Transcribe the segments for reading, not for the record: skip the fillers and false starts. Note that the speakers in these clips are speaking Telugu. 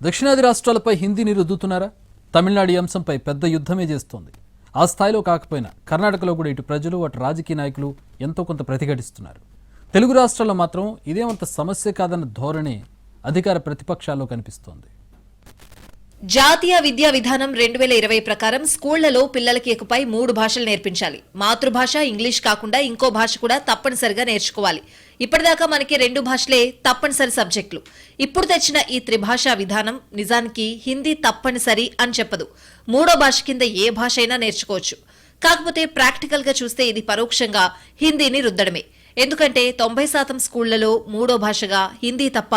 దక్షిణాది రాష్ట్రాలపై హిందీని రుద్దుతున్నారా? తమిళనాడు అంశంపై పెద్ద యుద్ధమే చేస్తోంది. ఆ స్థాయిలో కాకపోయినా కర్ణాటకలో కూడా ఇటు ప్రజలు అటు రాజకీయ నాయకులు ఎంతో కొంత ప్రతిఘటిస్తున్నారు. తెలుగు రాష్ట్రాల్లో మాత్రం ఇదేమంత సమస్య కాదన్న ధోరణి అధికార ప్రతిపక్షాల్లో కనిపిస్తోంది. జాతీయ విద్యా విధానం 2020 ప్రకారం స్కూళ్లలో పిల్లలకి ఇకపై 3 భాషలు నేర్పించాలి. మాతృభాష ఇంగ్లీష్ కాకుండా ఇంకో భాష కూడా తప్పనిసరిగా నేర్చుకోవాలి. ఇప్పటిదాకా మనకి 2 భాషలే తప్పనిసరి సబ్జెక్టులు. ఇప్పుడు తెచ్చిన ఈ త్రిభాషా విధానం నిజానికి హిందీ తప్పనిసరి అని చెప్పదు. 3వ భాష కింద ఏ భాష అయినా నేర్చుకోవచ్చు. కాకపోతే ప్రాక్టికల్ గా చూస్తే ఇది పరోక్షంగా హిందీని రుద్దడమే. ఎందుకంటే 90% స్కూళ్లలో 3వ భాషగా హిందీ తప్ప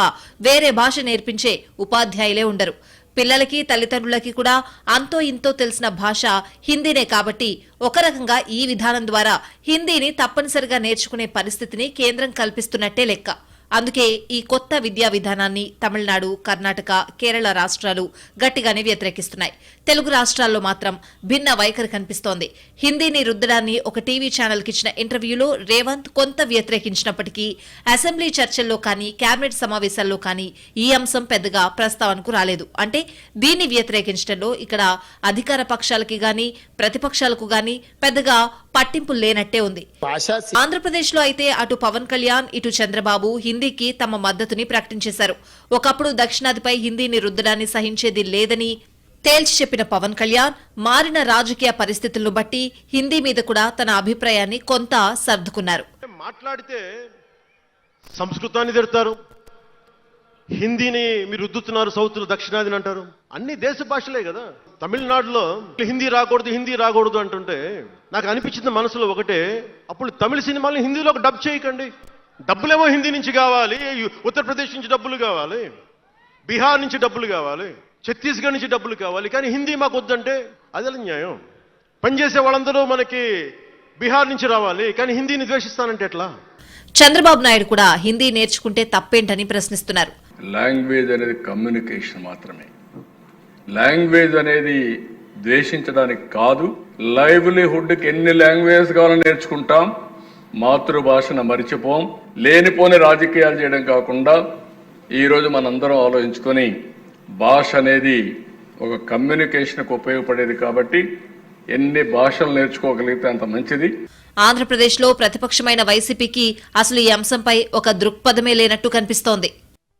వేరే భాష నేర్పించే ఉపాధ్యాయులే ఉండరు. పిల్లలకి తల్లిదండ్రులకి కూడా అంతో ఇంతో తెలిసిన భాష హిందీనే కాబట్టి ఒక రకంగా ఈ విధానం ద్వారా హిందీని తప్పనిసరిగా నేర్చుకునే పరిస్థితిని కేంద్రం కల్పిస్తున్నట్టే లెక్క. అందుకే ఈ కొత్త విద్యా విధానాన్ని తమిళనాడు, కర్ణాటక, కేరళ రాష్ట్రాలు గట్టిగానే వ్యతిరేకిస్తున్నాయి. తెలుగు రాష్ట్రాల్లో మాత్రం భిన్న వైఖరి కనిపిస్తోంది. హిందీని రుద్దడాన్ని ఒక టీవీ ఛానల్కి ఇచ్చిన ఇంటర్వ్యూలో రేవంత్ కొంత వ్యతిరేకించినప్పటికీ అసెంబ్లీ చర్చల్లో కానీ కేబినెట్ సమావేశాల్లో కానీ ఈ అంశం పెద్దగా ప్రస్తావనకు రాలేదు. అంటే దీన్ని వ్యతిరేకించడంలో ఇక్కడ అధికార పక్షాలకి గాని ప్రతిపక్షాలకు గాని పెద్దగా పట్టింపు లేనట్టే ఉంది. ఆంధ్రప్రదేశ్ లో అయితే అటు పవన్ కళ్యాణ్ ఇటు చంద్రబాబు హిందీకి తమ మద్దతుని ప్రకటించేశారు. ఒకప్పుడు దక్షిణాదిపై హిందీని రుద్దడాన్ని సహించేది లేదని తేల్చి చెప్పిన పవన్ కళ్యాణ్ మారిన రాజకీయ పరిస్థితులను బట్టి హిందీ మీద కూడా తన అభిప్రాయాన్ని కొంత సర్దుకున్నారు. మాట్లాడితే సంస్కృతాన్ని తిడతారు, హిందీని మీరు రుద్దుతున్నారు, సౌత్ దక్షిణాదిని అంటారు. అన్ని దేశ భాషలే కదా. తమిళనాడులో హిందీ రాకూడదు అంటుంటే నాకు అనిపించింది మనసులో ఒకటే, అప్పుడు తమిళ సినిమాలను హిందీలోకి డబ్ చేయకండి. డబ్బులేమో హిందీ నుంచి కావాలి, ఉత్తరప్రదేశ్ నుంచి డబ్బులు కావాలి, బీహార్ నుంచి డబ్బులు కావాలి, ఛత్తీస్గఢ్ నుంచి డబ్బులు కావాలి, కానీ హిందీ మాకు వద్దంటే అదే న్యాయం. పనిచేసే వాళ్ళందరూ మనకి బీహార్ నుంచి రావాలి, కానీ హిందీని ద్వేషిస్తానంటే ఎట్లా? చంద్రబాబు నాయుడు కూడా హిందీ నేర్చుకుంటే తప్పేంటని ప్రశ్నిస్తున్నారు. లాంగ్వేజ్ అనేది కమ్యూనికేషన్ మాత్రమే. లాంగ్వేజ్ అనేది ద్వేషించడానికి కాదు. లైవ్లీహుడ్కి ఎన్ని లాంగ్వేజ్ కావాలో నేర్చుకుంటాం, మాతృభాషను మరిచిపోం. లేనిపోని రాజకీయాలు చేయడం కాకుండా ఈరోజు మనందరం ఆలోచించుకొని భాష అనేది ఒక కమ్యూనికేషన్కు ఉపయోగపడేది కాబట్టి ఎన్ని భాషలు నేర్చుకోగలిగితే అంత మంచిది. ఆంధ్రప్రదేశ్లో ప్రతిపక్షమైన వైసీపీకి అసలు ఈ అంశంపై ఒక దృక్పథమే లేనట్టు కనిపిస్తోంది.